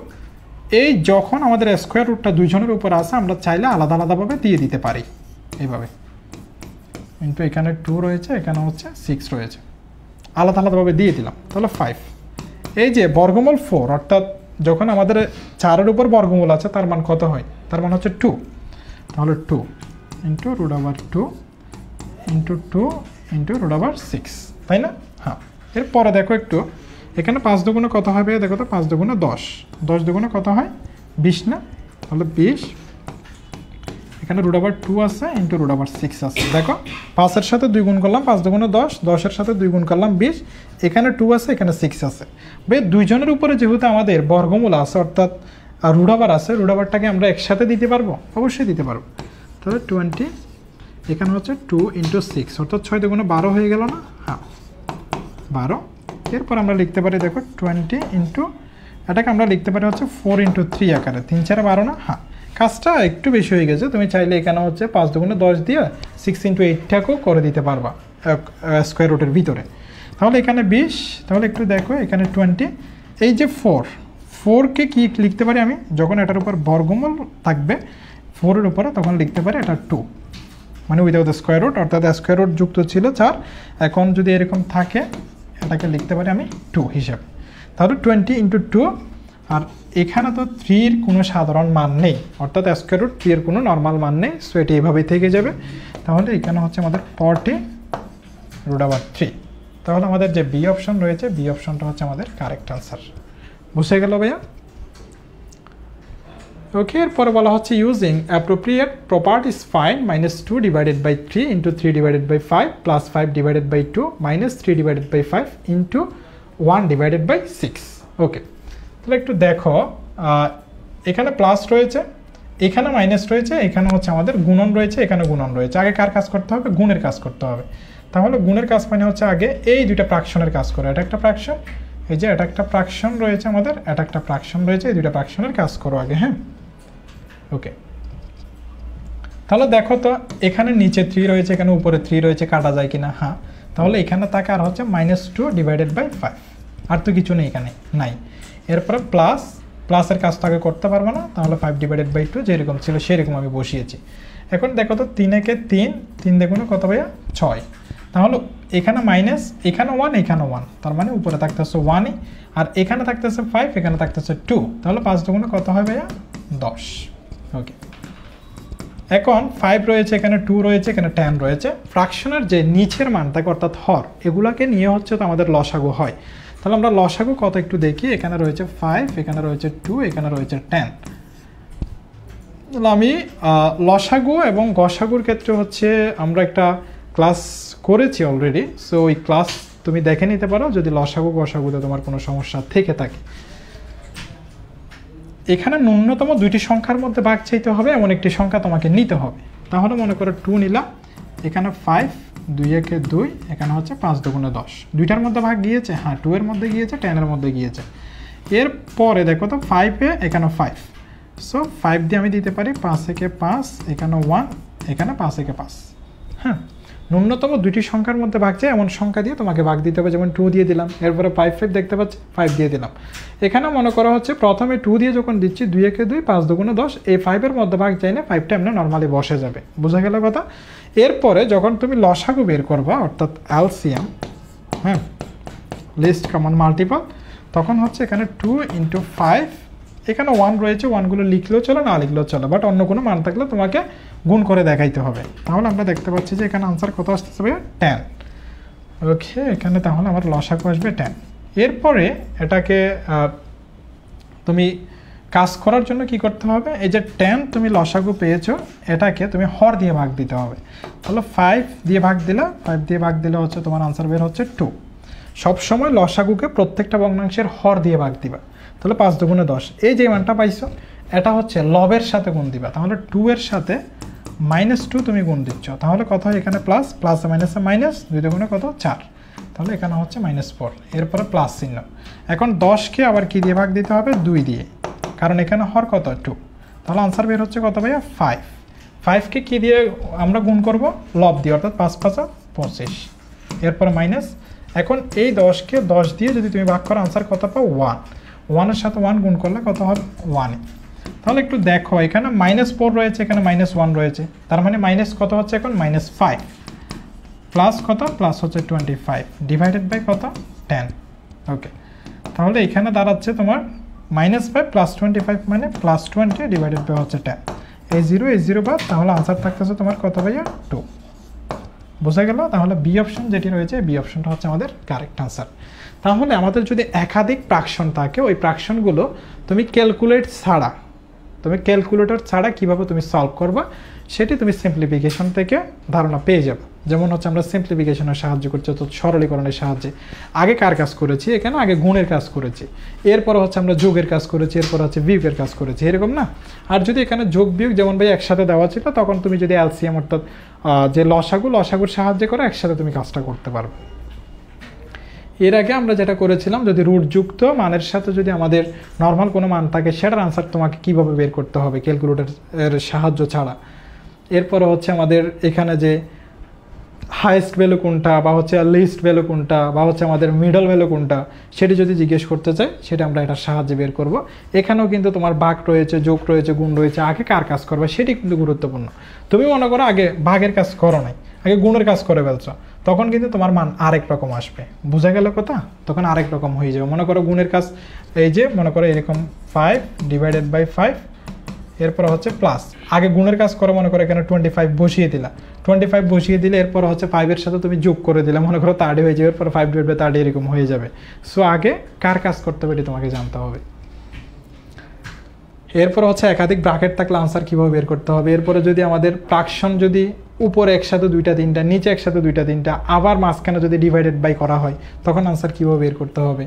এই যখন আমাদের স্কোয়ার রুটটা দুইজনের উপর আসে আমরা চাইলে আলাদা আলাদাভাবে দিয়ে দিতে পারি এইভাবে। ইন্টু এখানে 2 রয়েছে, এখানে হচ্ছে 6 রয়েছে, আলাদা আলাদাভাবে দিয়ে দিলাম। তাহলে 5, এই যে বর্গমূল 4, অর্থাৎ যখন আমাদের 4-এর উপর বর্গমূল আছে তার মান কত হয়? তার মান হচ্ছে 2। তাহলে 2 ইন্টু √2 ইন্টু 2 ইন্টু √6, তাই না? হ্যাঁ, এরপরে দেখো একটু, এখানে 5 দুগুণে কত হবে? দেখো তো, 5 দুগুণে 10, 10 দুগুণে কত হয়? 20 না? তাহলে 20, এখানে √2 আছে ইন্টু √6 আছে। দেখো 5-এর সাথে 2 গুণ করলাম, 5 দুগুণে 10, 10-এর সাথে 2 গুণ করলাম 20, এখানে 2 আছে, এখানে 6 আছে। ভাই দুইজনের উপরে যেহেতু আমাদের বর্গমূল আছে, অর্থাৎ √, আছে, √টাকে আমরা একসাথে দিতে পারবো? অবশ্যই দিতে পারবো। তাহলে 20, এখানে হচ্ছে 2 ইন্টু 6, অর্থাৎ 6 দুগুণে 12 হয়ে গেল না? হ্যাঁ, 12। এরপর আমরা লিখতে পারি, দেখো 20 ইন্টু, এটাকে আমরা লিখতে পারি হচ্ছে 4 ইন্টু 3 আকারে, 3 4 12 না? হ্যাঁ, কাজটা একটু বেশি হয়ে গেছে। তুমি চাইলে এখানে হচ্ছে 5 দুগুণে 10 দিয়ে 6 ইন্টু 8টাকেও করে দিতে পারবা স্কোয়ার রুটের ভিতরে। তাহলে এখানে 20, তাহলে একটু দেখো এখানে 20, এই যে 4কে কি লিখতে পারি আমি? যখন এটার উপর বর্গমূল থাকবে 4-এর উপরে, তখন লিখতে পারি এটা 2, মানে উইদাউট স্কোয়ার রুট, অর্থাৎ স্কোয়ার রুট যুক্ত ছিল 4, এখন যদি এরকম থাকে এটাকে লিখতে পারি আমি 2 হিসেবে। তাহলে 20 ইন্টু 2, আর এখানে তো 3-এর কোনো সাধারণ মান নেই, অর্থাৎ স্কোয়ার রুট 3-এর কোনো নর্মাল মান নেই, সো এটি এভাবেই থেকে যাবে। তাহলে এখানে হচ্ছে আমাদের 40√3। তাহলে আমাদের যে বি অপশন রয়েছে, বি অপশনটা হচ্ছে আমাদের কারেক্ট আনসার। বুঝে গেল ভাইয়া? ওকে, এরপরে বলা হচ্ছে using appropriate properties find -2 divided by 3 into 3 divided by 5 plus 5 divided by 2 -3 divided by 5 into 1 divided by 6। Okay, তাহলে একটু দেখো, এখানে প্লাস রয়েছে, এখানে মাইনাস রয়েছে, এখানে হচ্ছে আমাদের গুণন রয়েছে, এখানে গুণন রয়েছে। আগে কার কাজ করতে হবে? গুণের কাজ করতে হবে। তাহলে গুণের কাজ মানে হচ্ছে আগে এই দুইটা ফ্র্যাকশনের কাজ করো। এটা একটা ফ্র্যাকশন, এই যে এটা একটা ফ্র্যাকশন রয়েছে আমাদের, এটা একটা ফ্র্যাকশন রয়েছে, এই দুইটা ফ্র্যাকশনের কাজ করো আগে। হ্যাঁ, ওকে, তাহলে দেখো তো এখানে নিচে 3 রয়েছে, এখানে উপরে 3 রয়েছে, কাটা যায় কিনা? হ্যাঁ, তাহলে এখানে থাকে আর হচ্ছে -2 ডিভাইডেড বাই 5, আর তো কিছু নেই এখানে, নাই। এরপরে প্লাসের কাজ তো আগে করতে পারবো না, তাহলে 5 ডিভাইডেড বাই 2 যেরকম ছিল সেরকম আমি বসিয়েছি। এখন দেখো তো 3 একে 3, 3 দেখুন কত ভাইয়া? 6। তাহলে এখানে মাইনাস, এখানে 1, এখানে 1, তার মানে উপরে থাকতেছে 1ই, আর এখানে থাকতেছে 5, এখানে থাকতেছে 2, তাহলে 5 দুগুণে কত হয় ভাইয়া? 10। ওকে, এখন 5 রয়েছে, এখানে 2 রয়েছে, এখানে 10 রয়েছে। ফ্র্যাকশনের যে নিচের মান থাকে, অর্থাৎ হর, এগুলাকে নিয়ে হচ্ছে তো আমাদের লসাগু হয়। তাহলে আমরা লসাগু কত একটু দেখি। এখানে রয়েছে 5, এখানে রয়েছে 2, এখানে রয়েছে 10। তাহলে আমি লসাগু এবং গসাগুর ক্ষেত্রে হচ্ছে আমরা একটা ক্লাস করেছি অলরেডি, সো ওই ক্লাস তুমি দেখে নিতে পারো যদি লসাগু গসাগুতে তোমার কোনো সমস্যা থেকে থাকে। এখানে ন্যূনতম দুইটি সংখ্যার মধ্যে ভাগ চাইতে হবে এমন একটি সংখ্যা তোমাকে নিতে হবে। তাহলে মনে করো 2 নিলাম, এখানে 5, 2 একে 2, এখানে হচ্ছে 5 দুগুণে 10, দুইটার মধ্যে ভাগ গিয়েছে, হ্যাঁ 2 এর মধ্যে গিয়েছে, 10 এর মধ্যে গিয়েছে। এরপরে দেখো তো 5 এখানে 5, সো 5 দিয়ে আমি দিতে পারি 5 একে 5, এখানে 1, এখানে 5 একে 5। হ্যাঁ, ন্যূনতম দুইটি সংখ্যার মধ্যে ভাগ চাই এমন সংখ্যা দিয়ে তোমাকে ভাগ দিতে হবে। যেমন 2 দিয়ে দিলাম, এরপরে 5 5 দেখতে পাচ্ছি 5 দিয়ে দিলাম। এখানে মনে করা হচ্ছে প্রথমে 2 দিয়ে যখন দিচ্ছি 2 একে 2, 5 দুগুণে 10, এই 5 এর মধ্যে ভাগ চাই না, 5টা এমনি নর্মালি বসে যাবে। বোঝা গেল কথা? এরপরে যখন তুমি লসাগু বের করবা অর্থাৎ এলসিএম, হ্যাঁ লিস্ট কমন মাল্টিপল, তখন হচ্ছে এখানে 2 × 5, এখানে 1 রয়েছে, 1গুলো লিখলেও চলে না লিখলেও চলে, বাট অন্য কোনো মান থাকলে তোমাকে গুণ করে দেখাইতে হবে। তাহলে আমরা দেখতে পাচ্ছি যে এখানে আনসার কত আসতেছে ভাইয়া 10। ওকে, এখানে তাহলে আমার লসাগু আসবে 10। এরপরে এটাকে তুমি কাজ করার জন্য কি করতে হবে, এই যে 10 তুমি লসাগু পেয়েছো, এটাকে তুমি হর দিয়ে ভাগ দিতে হবে। তাহলে 5 দিয়ে ভাগ দিলে, 5 দিয়ে ভাগ দিলে হচ্ছে তোমার আনসার বের হচ্ছে 2। সবসময় লসাগুকে প্রত্যেকটা ভগ্নাংশের হর দিয়ে ভাগ দিবা। তাহলে 5 দুগুণে 10, এই যে মানটা পাইছো এটা হচ্ছে লবের সাথে গুণ দিবা। তাহলে 2 এর সাথে -2 তুমি গুণ দিচ্ছ, তাহলে কত হয় এখানে প্লাস, প্লাসে মাইনাসে মাইনাস, 2 দুগুণে কত 4, তাহলে এখানে হচ্ছে -4, এরপরে প্লাস চিহ্ন। এখন 10কে আবার কি দিয়ে ভাগ দিতে হবে, 2 দিয়ে, কারণ এখানে হর কত 2, তাহলে আনসার বের হচ্ছে কত ভাইয়া 5। 5কে কি দিয়ে আমরা গুণ করব, লব দিয়ে, অর্থাৎ 5 5 25, এরপরে মাইনাস। এখন এই 10কে 10 দিয়ে যদি তুমি ভাগ করো আনসার কত পাও 1, 1 এর সাথে 1 গুণ করলে কত হবে 1। তাহলে একটু দেখো এখানে -4 রয়েছে, এখানে -1 রয়েছে, তার মানে মাইনাস কত হচ্ছে এখন -5, প্লাস কত, প্লাস হচ্ছে 25, ডিভাইডেড বাই কত 10। ওকে, তাহলে এখানে দাঁড়াচ্ছে তোমার -5 প্লাস 25 মানে +20 ডিভাইডেড বাই হচ্ছে 10, এই 0 বাদ, তাহলে আনসার থাকতেছে তোমার কত ভাইয়া 2। বোঝা গেল? তাহলে বি অপশন যেটি রয়েছে, বি অপশনটা হচ্ছে আমাদের কারেক্ট আনসার। তাহলে আমাদের যদি একাধিক প্রাকশন থাকে, ওই প্রাকশনগুলো তুমি ক্যালকুলেটর ছাড়া কিভাবে তুমি সলভ করবা সেটি তুমি সিম্পলিফিকেশন থেকে ধারণা পেয়ে যাবে। যেমন হচ্ছে আমরা সিম্পলিফিকেশনের সাহায্য করছি, অর্থাৎ সরলীকরণের সাহায্যে। আগে কার কাজ করেছি, এখানে আগে গুণের কাজ করেছি, এরপরে হচ্ছে আমরা যোগের কাজ করেছি, এরপর হচ্ছে বিয়োগের কাজ করেছি, এরকম না? আর যদি এখানে যোগ বিয়োগ যেমন ভাই একসাথে দেওয়া ছিল, তখন তুমি যদি এলসিএম অর্থাৎ যে লসাগুর সাহায্যে করে একসাথে তুমি কাজটা করতে পারবে। এর আগে আমরা যেটা করেছিলাম, যদি রুটযুক্ত মানের সাথে যদি আমাদের নর্মাল কোনো মান থাকে, সেটার আনসার তোমাকে কীভাবে বের করতে হবে ক্যালকুলেটরের সাহায্য ছাড়া। এরপরে হচ্ছে আমাদের এখানে যে হাইয়েস্ট ভ্যালু কোনটা, বা হচ্ছে লিস্ট ভ্যালু কোনটা, বা হচ্ছে আমাদের মিডল ভ্যালু কোনটা, সেটি যদি জিজ্ঞেস করতে চাই, সেটা আমরা এটার সাহায্যে বের করব। এখানেও কিন্তু তোমার ভাগ রয়েছে, যোগ রয়েছে, গুণ রয়েছে, আগে কার কাজ করবে সেটি কিন্তু গুরুত্বপূর্ণ। তুমি মনে করো আগে ভাগের কাজ করো নাই, আগে গুণের কাজ করে ফেলছো, তখন কিন্তু তোমার মান আরেক রকম আসবে। বোঝা গেল কথা? তখন আরেক রকম হয়ে যাবে। মনে করো গুণের কাজ এই যে মনে করো এরকম 5 ডিভাইডেড বাই 5, এরপর হচ্ছে প্লাস, আগে গুণের কাজ করে মনে করো এখানে 25 বসিয়ে দিলা, 25 বসিয়ে দিলে এরপর হচ্ছে 5 এর সাথে তুমি যোগ করে দিলে, মনে করো 30 হয়ে যাবে, এরপর 5 ডিভাইড বাই 30 এরকম হয়ে যাবে। সো আগে কার কাজ করতে হবে এটি তোমাকে জানতে হবে। এরপর হচ্ছে একাধিক ব্র্যাকেট থাকলে আনসার কীভাবে বের করতে হবে। এরপরে যদি আমাদের প্রাকশন যদি উপরে একসাথে 2টা 3টা, নিচে একসাথে 2টা 3টা, আবার মাঝখানে যদি ডিভাইডেড বাই করা হয়, তখন আনসার কীভাবে বের করতে হবে।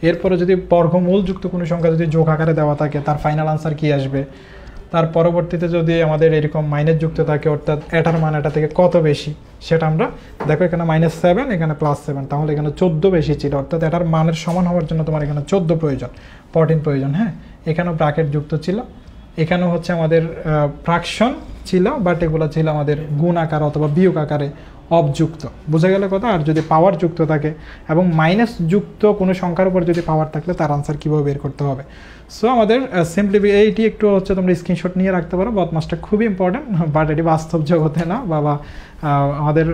এরপরে যদি বর্গমূলযুক্ত কোনো সংখ্যা যদি যোগ আকারে দেওয়া থাকে, তার ফাইনাল আনসার কী আসবে। তার পরবর্তীতে যদি আমাদের এরকম মাইনাস যুক্ত থাকে, অর্থাৎ এটার মান এটা থেকে কত বেশি, সেটা আমরা দেখো এখানে -7, এখানে +7, তাহলে এখানে 14 বেশি ছিল, অর্থাৎ এটার মানের সমান হওয়ার জন্য তোমার এখানে 14 প্রয়োজন, 14 প্রয়োজন। হ্যাঁ, এখানেও ব্র্যাকেট যুক্ত ছিল, এখানেও হচ্ছে আমাদের ফ্র্যাকশন ছিল, বাট এগুলো ছিল আমাদের গুণ আকার অথবা বিয়োগ আকারে অবযুক্ত। বোঝা গেল কথা? আর যদি পাওয়ার যুক্ত থাকে এবং মাইনাস যুক্ত কোনো সংখ্যার উপর যদি পাওয়ার থাকলে তার আনসার কীভাবে বের করতে হবে। সো আমাদের এইটি একটু হচ্ছে তোমরা স্ক্রিনশট নিয়ে রাখতে পারো। বদমাসটা খুবই ইম্পর্টেন্ট, বাট এটি বাস্তব জগতে না, বাবা আমাদের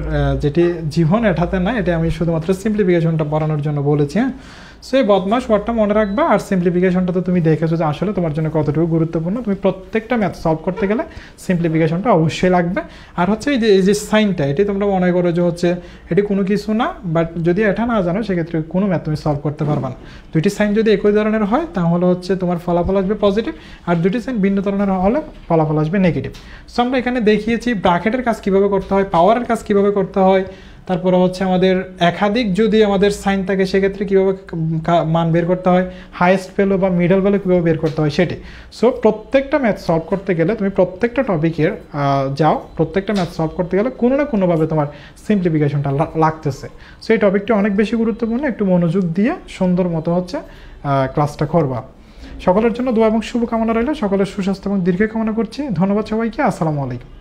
যেটি জীবন এটাতে না, এটা আমি শুধুমাত্র সিম্পলিফিকেশনটা পড়ানোর জন্য বলেছি। হ্যাঁ, সো এই বদমাস ওয়ার্ডটা মনে রাখবা। আর সিম্পলিফিকেশনটা তো তুমি দেখেছো যে আসলে তোমার জন্য কতটুকু গুরুত্বপূর্ণ। তুমি প্রত্যেকটা ম্যাথ সলভ করতে গেলে সিম্পলিফিকেশনটা অবশ্যই লাগবে। আর হচ্ছে এই যে সাইনটা, এটি তোমরা মনে করো যে হচ্ছে এটি কোনো কিছু না, বাট যদি এটা না জানো সেক্ষেত্রে কোনো ম্যাথ তুমি সলভ করতে পারবা না। দুইটি সাইন যদি একই ধরনের হয় তাহলে হচ্ছে তোমার ফলাফল আসবে পজিটিভ, আর দুটি সাইন ভিন্ন ধরনের হলে ফলাফল আসবে নেগেটিভ। সো আমরা এখানে দেখিয়েছি ব্র্যাকেটের কাজ কীভাবে করতে হয়, পাওয়ারের কাজ কীভাবে করতে হয়, তারপরে হচ্ছে আমাদের একাধিক যদি আমাদের সাইন থাকে সেক্ষেত্রে কীভাবে মান বের করতে হয়, হাইয়েস্ট ভ্যালু বা মিডল ভ্যালু কীভাবে বের করতে হয় সেটি। সো প্রত্যেকটা ম্যাথ সলভ করতে গেলে তুমি প্রত্যেকটা টপিকের যাও, প্রত্যেকটা ম্যাথ সলভ করতে গেলে কোনো না কোনোভাবে তোমার সিম্পলিফিকেশনটা লাগতেছে। সো এই টপিকটা অনেক বেশি গুরুত্বপূর্ণ, একটু মনোযোগ দিয়ে সুন্দর মতো হচ্ছে ক্লাসটা করবা। সকলের জন্য দোয়া এবং শুভকামনা রইল, সকলের সুস্বাস্থ্য এবং দীর্ঘ কামনা করছি। ধন্যবাদ সবাইকে, আসসালামু আলাইকুম।